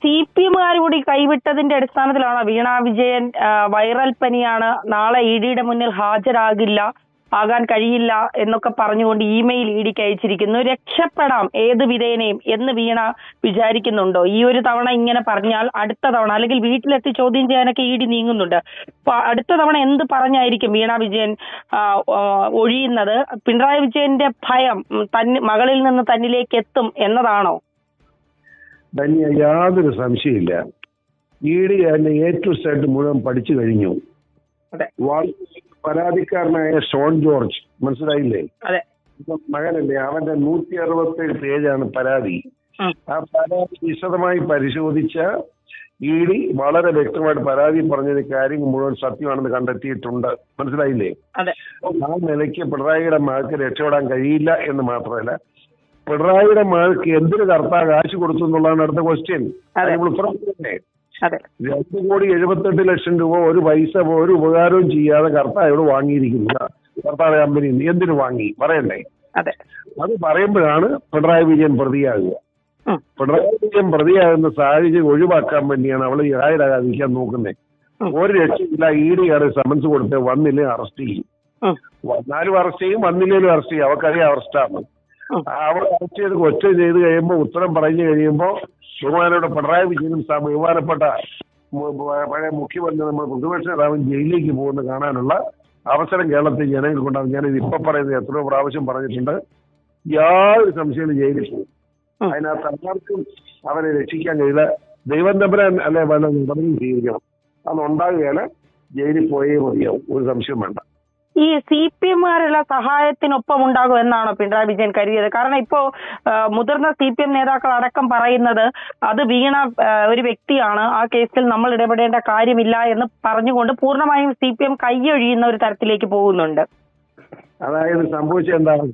CPM കൂടി കൈവിട്ടതിന്റെ അടിസ്ഥാനത്തിലാണോ Veena Vijayan viral പനിയാണ്, നാളെ EDയുടെ മുന്നിൽ ആകാൻ കഴിയില്ല എന്നൊക്കെ പറഞ്ഞുകൊണ്ട് ഇമെയിൽ EDക്ക് അയച്ചിരിക്കുന്നു? രക്ഷപ്പെടാം ഏത് വിധേനയും എന്ന് വീണ വിചാരിക്കുന്നുണ്ടോ? ഈ ഒരു തവണ ഇങ്ങനെ പറഞ്ഞാൽ അടുത്ത തവണ, അല്ലെങ്കിൽ വീട്ടിലെത്തി ചോദ്യം ചെയ്യാനൊക്കെ ED നീങ്ങുന്നുണ്ട്. അപ്പൊ അടുത്ത തവണ എന്ത് പറഞ്ഞായിരിക്കും വീണ വിജയൻ ഒഴിയുന്നത്? പിണറായി വിജയന്റെ ഭയം മകളിൽ നിന്ന് തന്നിലേക്ക് എത്തും എന്നതാണോ? യാതൊരു സംശയമില്ല. ED അതിന്റെ A to Z മുഴുവൻ പഠിച്ചു കഴിഞ്ഞു. പരാതിക്കാരനായ ഷോൺ ജോർജ്, മനസ്സിലായില്ലേ? മകനല്ലേ, അവന്റെ 167 പേജാണ് പരാതി. ആ പരാതി വിശദമായി പരിശോധിച്ച ED വളരെ വ്യക്തമായിട്ട് പരാതി പറഞ്ഞ കാര്യങ്ങൾ മുഴുവൻ സത്യമാണെന്ന് കണ്ടെത്തിയിട്ടുണ്ട്. മനസ്സിലായില്ലേ? ആ നിലയ്ക്ക് പിണറായിയുടെ മകൾക്ക് രക്ഷപ്പെടാൻ കഴിയില്ല എന്ന് മാത്രമല്ല, പിണറായിയുടെ മകൾക്ക് എന്തിന് കർത്താവ് കാശ് കൊടുത്തു എന്നുള്ളതാണ് അടുത്ത ക്വസ്റ്റ്യൻ. ഉത്തരം 2,78,00,000 രൂപ ഒരു പൈസ ഒരു ഉപകാരവും ചെയ്യാതെ കർത്താവോട് വാങ്ങിയിരിക്കുന്നു. കർത്താവ് കമ്പനി എന്തിനു വാങ്ങി പറയണ്ടേ? അത് പറയുമ്പോഴാണ് പിണറായി വിജയൻ പ്രതിയാകുക. പിണറായി വിജയൻ പ്രതിയാകുന്ന സാഹചര്യം ഒഴിവാക്കാൻ വേണ്ടിയാണ് അവൾ ഹാജരാകാതിരിക്കാൻ നോക്കുന്നത്. ഒരു രക്ഷയില്ല. ED സമൻസ് കൊടുത്ത് വന്നില്ലേ അറസ്റ്റ് ചെയ്യും. വന്നാലും അറസ്റ്റ് ചെയ്യും, വന്നില്ലേലും അറസ്റ്റ് ചെയ്യും. അവക്കറിയാം അറസ്റ്റാണ്. അവൾ അറസ്റ്റ് ചെയ്ത് ക്വസ്റ്റ്യൻ ചെയ്ത് കഴിയുമ്പോൾ ഉത്തരം പറഞ്ഞു കഴിയുമ്പോൾ ബഹുമാനോട് പിണറായി വിജയനും ബഹുമാനപ്പെട്ട പഴയ മുഖ്യമന്ത്രി നമ്മൾ പ്രതിപക്ഷ നേതാവും ജയിലിലേക്ക് പോകുന്നത് കാണാനുള്ള അവസരം കേരളത്തിൽ ജനങ്ങൾക്കുണ്ടാകും. ഞാനിത് ഇപ്പൊ പറയുന്നത് എത്രയോ പ്രാവശ്യം പറഞ്ഞിട്ടുണ്ട്. യാതൊരു സംശയം ജയിലിൽ പോകും. അതിനകത്ത് ആർക്കും അവരെ രക്ഷിക്കാൻ കഴിയില്ല. ദൈവം തമ്പുരാൻ അല്ലെ വേണ്ട നടപടി സ്വീകരിക്കണം. അതുണ്ടാകുകയാണ്. ജയിലിൽ പോയേ മതിയാവും, ഒരു സംശയം വേണ്ട. ഈ CPMകാരുള്ള സഹായത്തിനൊപ്പം ഉണ്ടാകും എന്നാണോ പിണറായി വിജയൻ കരുതിയത്? കാരണം ഇപ്പോ മുതിർന്ന CPM നേതാക്കൾ അടക്കം പറയുന്നത് അത് വീണ ഒരു വ്യക്തിയാണ്, ആ കേസിൽ നമ്മൾ ഇടപെടേണ്ട കാര്യമില്ല എന്ന് പറഞ്ഞുകൊണ്ട് പൂർണ്ണമായും CPM കൈയൊഴിയുന്ന ഒരു തരത്തിലേക്ക് പോകുന്നുണ്ട്. അതായത് സംഭവിച്ചത് എന്താണ്?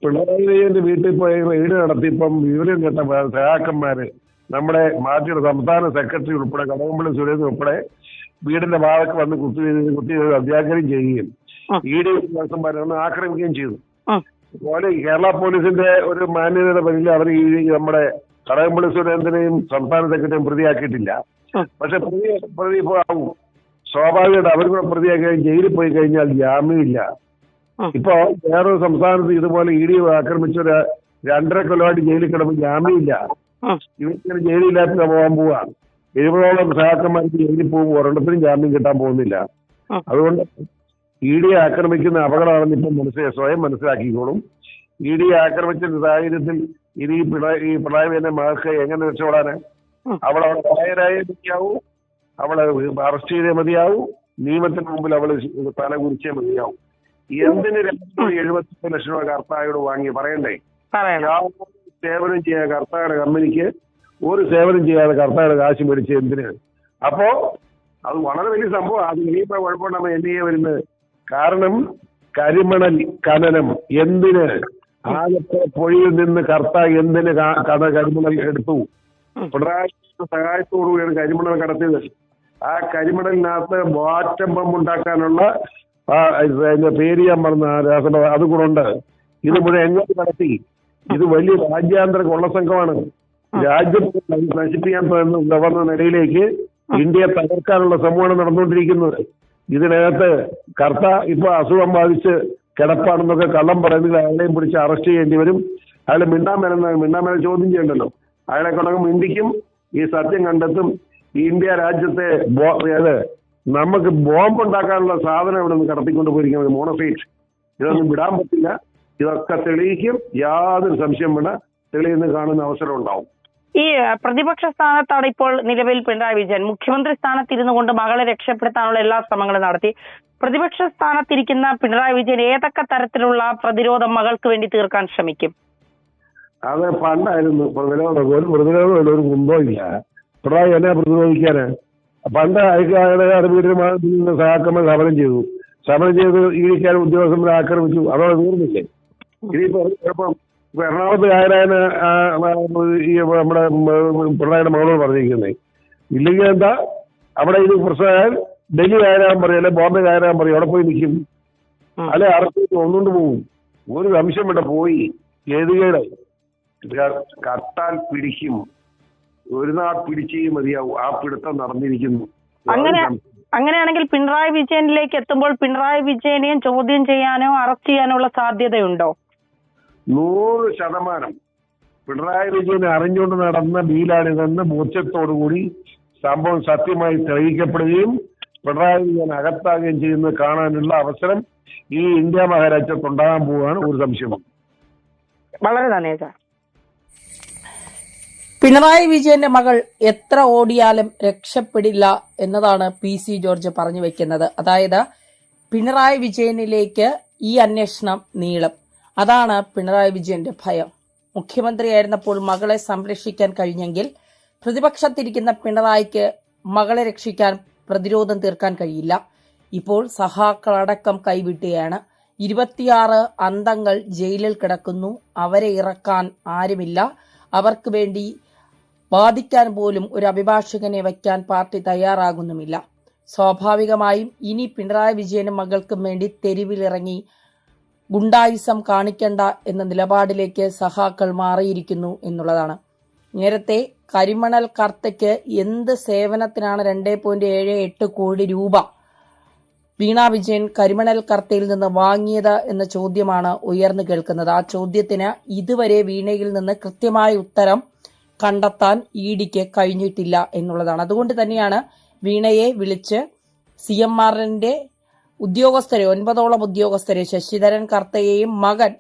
പിണറായി വിജയന്റെ വീട്ടിൽ പോയി റെയ്ഡ് നടത്തിയപ്പം വിവരം കേട്ട സഹാക്കന്മാര്, നമ്മുടെ പാർട്ടിയുടെ സംസ്ഥാന സെക്രട്ടറി ഉൾപ്പെടെ കടകംപള്ളി സുരേന്ദ്രൻ ഉൾപ്പെടെ വീടിന്റെ ഭാഗത്ത് വന്ന് കുത്തി അത്യാഗ്രഹം ചെയ്യുകയും ED ഉദ്യോഗസ്ഥന്മാരെ ആക്രമിക്കുകയും ചെയ്തു. അതുപോലെ കേരള പോലീസിന്റെ ഒരു മാന്യതയുടെ പേരിൽ അവർ നമ്മുടെ കടകംപള്ളി സുരേന്ദ്രനെയും സംസ്ഥാന സെക്രട്ടറിയും പ്രതിയാക്കിയിട്ടില്ല. പക്ഷെ പ്രതി ആവും. സ്വാഭാവികമായിട്ട് അവർ കൂടെ പ്രതിയാക്കി ജയിലിൽ പോയി കഴിഞ്ഞാൽ ജാമ്യമില്ല. ഇപ്പൊ വേറൊരു സംസ്ഥാനത്ത് ഇതുപോലെ ED ആക്രമിച്ചൊരു 2.5 കൊല്ലമായിട്ട് ജയിലിൽ കിടന്ന് ജാമ്യമില്ല. ഇവരിങ്ങനെ ജയിലില്ലാത്ത പോകാൻ പോവാ. 70ഓളം സഹാക്കന്മാർക്ക് ജയിലിൽ പോകും, ഒരെണ്ണത്തിനും ജാമ്യം കിട്ടാൻ പോകുന്നില്ല. അതുകൊണ്ട് ED ആക്രമിക്കുന്ന അപകടമാണെന്ന് ഇപ്പം സ്വയം മനസ്സിലാക്കിക്കോളും. ED ആക്രമിച്ച സാഹചര്യത്തിൽ ഇനി ഈ പിണറായി വിജയന്റെ മകൾക്ക് എങ്ങനെ രക്ഷപ്പെടാന്? അവളവിടെ പ്രായരായേ മതിയാവൂ, അവളെ അറസ്റ്റ് ചെയ്തേ മതിയാവൂ, നിയമത്തിന് മുമ്പിൽ അവള് തല കുറിച്ചേ മതിയാവും. എന്തിന് 2,70 ലക്ഷം രൂപ കർത്തായോട് വാങ്ങി പറയണ്ടേ? സേവനം ചെയ്യാൻ കർത്തായുടെ കമ്പനിക്ക് ഒരു സേവനം ചെയ്യാതെ കർത്തായുടെ കാശ് മേടിച്ച് എന്തിന്? അപ്പോ അത് വളരെ വലിയ സംഭവം. അത് ഇനിയിപ്പോ കുഴപ്പമുണ്ടാകുമ്പോൾ എന്തിനാ വരുന്നത്? കാരണം കരിമണൽ ഖനനം എന്തിന്? ആലപ്പുഴ പുഴയിൽ നിന്ന് കർത്താവ് എന്തിന് കരിമണൽ എടുത്തു? പിണറായി സഹായത്തോടുകൂടിയാണ് കരിമണൽ കടത്തിയത്. ആ കരിമണലിനകത്ത് വാറ്റം പമ്പ് ഉണ്ടാക്കാനുള്ള പേര് ഞാൻ പറഞ്ഞ രാസഭ അതുകൂടുണ്ട്. ഇത് മുഴുവൻ എങ്ങോട്ട് കടത്തി? ഇത് വലിയ രാജ്യാന്തര കൊള്ളസംഘമാണ്. രാജ്യം നശിപ്പിക്കാൻ ഗവർണർ നിലയിലേക്ക് ഇന്ത്യയെ തകർക്കാനുള്ള ശ്രമമാണ് നടന്നുകൊണ്ടിരിക്കുന്നത്. ഇതിനകത്ത് ഇപ്പൊ അസുഖം ബാധിച്ച് കിടപ്പാണെന്നൊക്കെ കള്ളം പറയുന്നതിൽ അയാളെയും പിടിച്ച് അറസ്റ്റ് ചെയ്യേണ്ടി വരും. അയാളെ മിണ്ടാമേന ചോദ്യം ചെയ്യണ്ടല്ലോ. അയാളെ കൊണ്ടങ്ങ് മിണ്ടിക്കും, ഈ സത്യം കണ്ടെത്തും. ഇന്ത്യ രാജ്യത്തെ നമുക്ക് ബോംബ് ഉണ്ടാക്കാനുള്ള സാധനം ഇവിടെ നിന്ന് കടത്തിക്കൊണ്ട് പോയിരിക്കുന്നത് മോണോസൈറ്റ്. ഇതൊന്നും വിടാൻ പറ്റില്ല. ഇതൊക്കെ തെളിയിക്കും, യാതൊരു സംശയം വേണ്ട. തെളിയുന്ന കാണുന്ന അവസരം ഉണ്ടാവും. ഈ പ്രതിപക്ഷ സ്ഥാനത്താണ് ഇപ്പോൾ നിലവിൽ പിണറായി വിജയൻ. മുഖ്യമന്ത്രി സ്ഥാനത്തിരുന്നു കൊണ്ട് മകളെ രക്ഷപ്പെടുത്താനുള്ള എല്ലാ ശ്രമങ്ങളും നടത്തി. പ്രതിപക്ഷ സ്ഥാനത്തിരിക്കുന്ന പിണറായി വിജയൻ ഏതൊക്കെ തരത്തിലുള്ള പ്രതിരോധം മകൾക്ക് വേണ്ടി തീർക്കാൻ ശ്രമിക്കും? അത് പണ്ടായിരുന്നു പ്രതിരോധം. ഒരു പ്രതിരോധമില്ല, ഒരു കുന്തവും ഇല്ല. പിണറായി എന്നെ പ്രതിരോധിക്കാന് പണ്ട് അയക്കാരുടെ വീട്ടിൽ സഹാക്കന്മാർ സമരം ചെയ്തു. EDക്കാർ ഉദ്യോഗസ്ഥന്മാരെ ആക്രമിച്ചു. അതോടെ തീർന്നില്ലേ? ഇനിയിപ്പോ ചിലപ്പം എറണാകുളത്ത് കായരായന് നമ്മുടെ പിണറായിയുടെ മകളോട് പറഞ്ഞിരിക്കുന്നത് ഇല്ലെങ്കിൽ എന്താ അവിടെ ഇത് പ്രശ്നമായാൽ ഡൽഹി കയറാൻ പറയും, അല്ലെ ബോംബെ കയറാൻ പറയും. അവിടെ പോയി നിൽക്കും, അല്ലെ അറസ്റ്റ് ഒന്നുകൊണ്ട് പോകും. ഒരു സംശയം ഇവിടെ പോയി ഏതുകേട് കത്താൽ പിടിക്കും. ഒരു നാൾ പിടിച്ചേ മതിയാവും. ആ പിടുത്തം നടന്നിരിക്കുന്നു. അങ്ങനെയാണെങ്കിൽ പിണറായി വിജയനിലേക്ക് എത്തുമ്പോൾ പിണറായി വിജയനെയും ചോദ്യം ചെയ്യാനോ അറസ്റ്റ് ചെയ്യാനോ ഉള്ള സാധ്യതയുണ്ടോ? 100% പിണറായി വിജയൻ അറിഞ്ഞുകൊണ്ട് നടന്ന ഡീലാണിതെന്ന് ബോധ്യത്തോടുകൂടി സംഭവം സത്യമായി തെളിയിക്കപ്പെടുകയും പിണറായി വിജയൻ അകത്താകുകയും ചെയ്യുന്നത് കാണാനുള്ള അവസരം ഈ ഇന്ത്യ മഹാരാജ്യത്തുണ്ടാകാൻ പോവുകയാണ്. ഒരു സംശയമാണ്. വളരെ നന്ദി സാർ. പിണറായി വിജയന്റെ മകൾ എത്ര ഓടിയാലും രക്ഷപ്പെടില്ല എന്നതാണ് PC ജോർജ് പറഞ്ഞു വെക്കുന്നത്. അതായത് പിണറായി വിജയനിലേക്ക് ഈ അന്വേഷണം നീളും. അതാണ് പിണറായി വിജയന്റെ ഭയം. മുഖ്യമന്ത്രിയായിരുന്നപ്പോൾ മകളെ സംരക്ഷിക്കാൻ കഴിഞ്ഞെങ്കിൽ പ്രതിപക്ഷത്തിരിക്കുന്ന പിണറായിക്ക് മകളെ രക്ഷിക്കാൻ പ്രതിരോധം തീർക്കാൻ കഴിയില്ല. ഇപ്പോൾ സഹാക്കളടക്കം കൈവിട്ടുകയാണ്. 26 അന്തങ്ങൾ ജയിലിൽ കിടക്കുന്നു. അവരെ ഇറക്കാൻ ആരുമില്ല. അവർക്ക് വേണ്ടി വാദിക്കാൻ പോലും ഒരു അഭിഭാഷകനെ വയ്ക്കാൻ പാർട്ടി തയ്യാറാകുന്നുമില്ല. സ്വാഭാവികമായും ഇനി പിണറായി വിജയനും മകൾക്കും വേണ്ടി തെരുവിലിറങ്ങി ഗുണ്ടായിസം കാണിക്കണ്ട എന്ന നിലപാടിലേക്ക് സഹാക്കൾ മാറിയിരിക്കുന്നു എന്നുള്ളതാണ്. നേരത്തെ കരിമണൽ കർത്തയ്ക്ക് എന്ത് സേവനത്തിനാണ് 2.78 കോടി രൂപ വീണ വിജയൻ കരിമണൽ കർത്തയിൽ നിന്ന് വാങ്ങിയത് എന്ന ചോദ്യമാണ് ഉയർന്നു കേൾക്കുന്നത്. ആ ചോദ്യത്തിന് ഇതുവരെ വീണയിൽ നിന്ന് കൃത്യമായ ഉത്തരം കണ്ടെത്താൻ ഇഡിക്ക് കഴിഞ്ഞിട്ടില്ല എന്നുള്ളതാണ്. അതുകൊണ്ട് തന്നെയാണ് വീണയെ വിളിച്ച് CMRന്റെ ഉദ്യോഗസ്ഥരെ 9ഓളം ഉദ്യോഗസ്ഥരെ ശശിധരൻ കർത്തയെയും മകൻ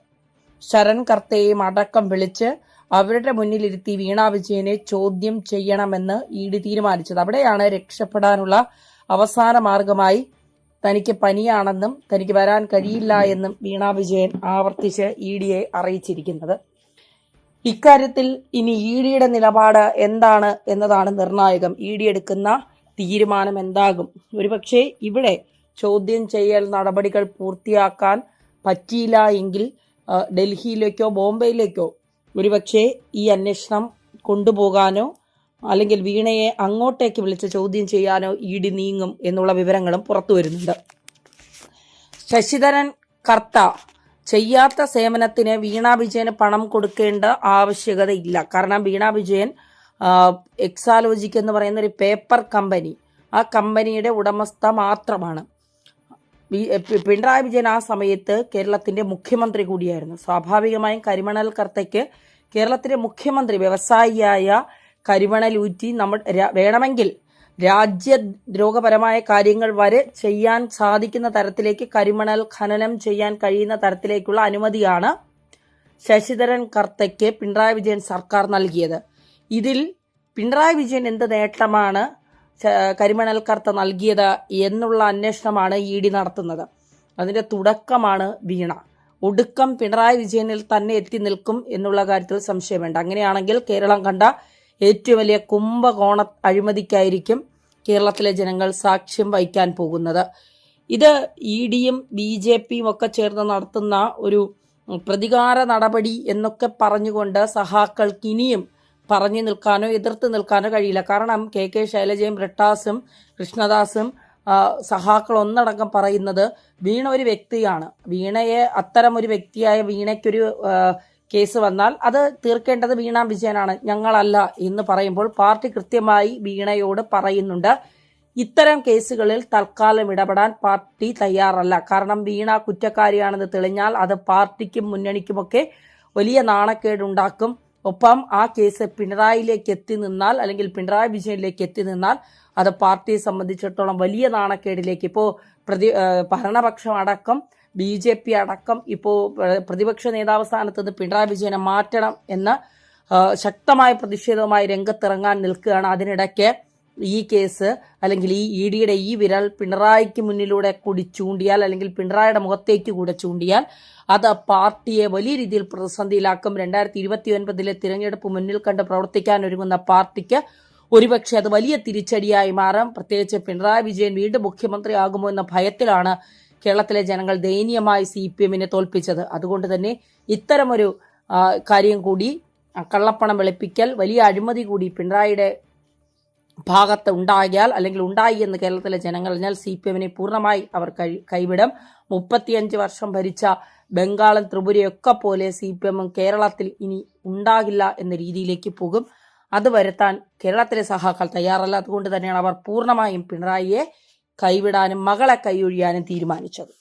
ശരൺ കർത്തയെയും അടക്കം വിളിച്ച് അവരുടെ മുന്നിലിരുത്തി വീണ വിജയനെ ചോദ്യം ചെയ്യണമെന്ന് ഇഡി തീരുമാനിച്ചത്. അവിടെയാണ് രക്ഷപ്പെടാനുള്ള അവസാന മാർഗമായി തനിക്ക് പനിയാണെന്നും തനിക്ക് വരാൻ കഴിയില്ല എന്നും വീണ വിജയൻ ആവർത്തിച്ച് ഇഡിയെ അറിയിച്ചിരിക്കുന്നത്. ഇക്കാര്യത്തിൽ ഇനി ഇഡിയുടെ നിലപാട് എന്താണ് എന്നതാണ് നിർണായകം. ഇഡി എടുക്കുന്ന തീരുമാനം എന്താകും? ഒരുപക്ഷെ ഇവിടെ ചോദ്യം ചെയ്യൽ നടപടികൾ പൂർത്തിയാക്കാൻ പറ്റിയില്ല എങ്കിൽ ഡൽഹിയിലേക്കോ ബോംബെയിലേക്കോ ഒരുപക്ഷെ ഈ അന്വേഷണം കൊണ്ടുപോകാനോ അല്ലെങ്കിൽ വീണയെ അങ്ങോട്ടേക്ക് വിളിച്ച് ചോദ്യം ചെയ്യാനോ ഇഡി നീങ്ങും എന്നുള്ള വിവരങ്ങളും പുറത്തു വരുന്നുണ്ട്. ശശിധരൻ കർത്ത ചെയ്യാത്ത സേവനത്തിന് വീണ വിജയന് പണം കൊടുക്കേണ്ട ആവശ്യകതയില്ല. കാരണം വീണ വിജയൻ എക്സാലോജിക് എന്ന് പറയുന്ന ഒരു പേപ്പർ കമ്പനി, ആ കമ്പനിയുടെ ഉടമസ്ഥ മാത്രമാണ്. പിണറായി വിജയൻ ആ സമയത്ത് കേരളത്തിന്റെ മുഖ്യമന്ത്രി കൂടിയായിരുന്നു. സ്വാഭാവികമായും കരിമണൽ കർത്തയ്ക്ക് കേരളത്തിലെ മുഖ്യമന്ത്രി വ്യവസായിയായ കരിമണൽ ഊറ്റി വേണമെങ്കിൽ രാജ്യദ്രോഹപരമായ കാര്യങ്ങൾ വരെ ചെയ്യാൻ സാധിക്കുന്ന തരത്തിലേക്ക് കരിമണൽ ഖനനം ചെയ്യാൻ കഴിയുന്ന തരത്തിലേക്കുള്ള അനുമതിയാണ് ശശിധരൻ കർത്തയ്ക്ക് പിണറായി വിജയൻ സർക്കാർ നൽകിയത്. ഇതിൽ പിണറായി വിജയൻ എന്ത് നേട്ടമാണ് കരിമണൽ കർത്ത നൽകിയത് എന്നുള്ള അന്വേഷണമാണ് ഇഡി നടത്തുന്നത്. അതിന്റെ തുടക്കമാണ് വീണ. ഒടുക്കം പിണറായി വിജയനിൽ തന്നെ എത്തി നിൽക്കും എന്നുള്ള കാര്യത്തിൽ സംശയം വേണ്ട. അങ്ങനെയാണെങ്കിൽ കേരളം കണ്ട ഏറ്റവും വലിയ കുംഭകോണ അഴിമതിക്കായിരിക്കും കേരളത്തിലെ ജനങ്ങൾ സാക്ഷ്യം വഹിക്കാൻ പോകുന്നത്. ഇത് ഇഡിയും BJPയും ഒക്കെ ചേർന്ന് നടത്തുന്ന ഒരു പ്രതികാര നടപടി എന്നൊക്കെ പറഞ്ഞുകൊണ്ട് സഹാക്കൾക്ക് ഇനിയും പറഞ്ഞു നിൽക്കാനോ എതിർത്ത് നിൽക്കാനോ കഴിയില്ല. കാരണം KK ശൈലജയും ബ്രിട്ടാസും കൃഷ്ണദാസും സഹാക്കൾ ഒന്നടങ്കം പറയുന്നത് വീണ ഒരു വ്യക്തിയാണ്. വീണയെ അത്തരം ഒരു വ്യക്തിയായ വീണയ്ക്കൊരു കേസ് വന്നാൽ അത് തീർക്കേണ്ടത് വീണ വിജയനാണ്, ഞങ്ങളല്ല എന്ന് പറയുമ്പോൾ പാർട്ടി കൃത്യമായി വീണയോട് പറയുന്നുണ്ട്, ഇത്തരം കേസുകളിൽ തൽക്കാലം ഇടപെടാൻ പാർട്ടി തയ്യാറല്ല. കാരണം വീണ കുറ്റക്കാരിയാണെന്ന് തെളിഞ്ഞാൽ അത് പാർട്ടിക്കും മുന്നണിക്കുമൊക്കെ വലിയ നാണക്കേടുണ്ടാക്കും. ഒപ്പം ആ കേസ് പിണറായിലേക്ക് എത്തി നിന്നാൽ അല്ലെങ്കിൽ പിണറായി വിജയനിലേക്ക് എത്തി നിന്നാൽ അത് പാർട്ടിയെ സംബന്ധിച്ചിടത്തോളം വലിയ നാണക്കേടിലേക്ക്, ഇപ്പോൾ ഭരണപക്ഷം അടക്കം BJP അടക്കം ഇപ്പോൾ പ്രതിപക്ഷ നേതാവ് സ്ഥാനത്ത് നിന്ന് പിണറായി വിജയനെ മാറ്റണം എന്ന ശക്തമായ പ്രതിഷേധവുമായി രംഗത്തിറങ്ങാൻ നിൽക്കുകയാണ്. അതിനിടയ്ക്ക് ഈ കേസ് അല്ലെങ്കിൽ ഈ ഇഡിയുടെ ഈ വിരൽ പിണറായിക്ക് മുന്നിലൂടെ കൂടി ചൂണ്ടിയാൽ അല്ലെങ്കിൽ പിണറായിയുടെ മുഖത്തേക്ക് കൂടെ ചൂണ്ടിയാൽ അത് പാർട്ടിയെ വലിയ രീതിയിൽ പ്രതിസന്ധിയിലാക്കും. 2029 തിരഞ്ഞെടുപ്പ് മുന്നിൽ കണ്ട് പ്രവർത്തിക്കാൻ ഒരുങ്ങുന്ന പാർട്ടിക്ക് ഒരുപക്ഷെ അത് വലിയ തിരിച്ചടിയായി മാറും. പ്രത്യേകിച്ച് പിണറായി വിജയൻ വീണ്ടും മുഖ്യമന്ത്രിയാകുമോ എന്ന ഭയത്തിലാണ് കേരളത്തിലെ ജനങ്ങൾ ദയനീയമായി CPMനെ തോൽപ്പിച്ചത്. അതുകൊണ്ട് തന്നെ ഇത്തരമൊരു കാര്യം കൂടി, കള്ളപ്പണം വെളുപ്പിക്കൽ, വലിയ അഴിമതി കൂടി പിണറായിയുടെ ഭാഗത്ത് ഉണ്ടാകിയാൽ അല്ലെങ്കിൽ ഉണ്ടായി എന്ന് കേരളത്തിലെ ജനങ്ങൾ അറിഞ്ഞാൽ CPMനെ പൂർണ്ണമായി അവർ കൈവിടും. 35 വർഷം ഭരിച്ച ബംഗാളും ത്രിപുരയൊക്കെ പോലെ CPM കേരളത്തിൽ ഇനി ഉണ്ടാകില്ല എന്ന രീതിയിലേക്ക് പോകും. അത് വരുത്താൻ കേരളത്തിലെ സഹാക്കൾ തയ്യാറല്ല. അതുകൊണ്ട് തന്നെയാണ് അവർ പൂർണ്ണമായും പിണറായിയെ കൈവിടാനും മകളെ കൈയൊഴിയാനും തീരുമാനിച്ചത്.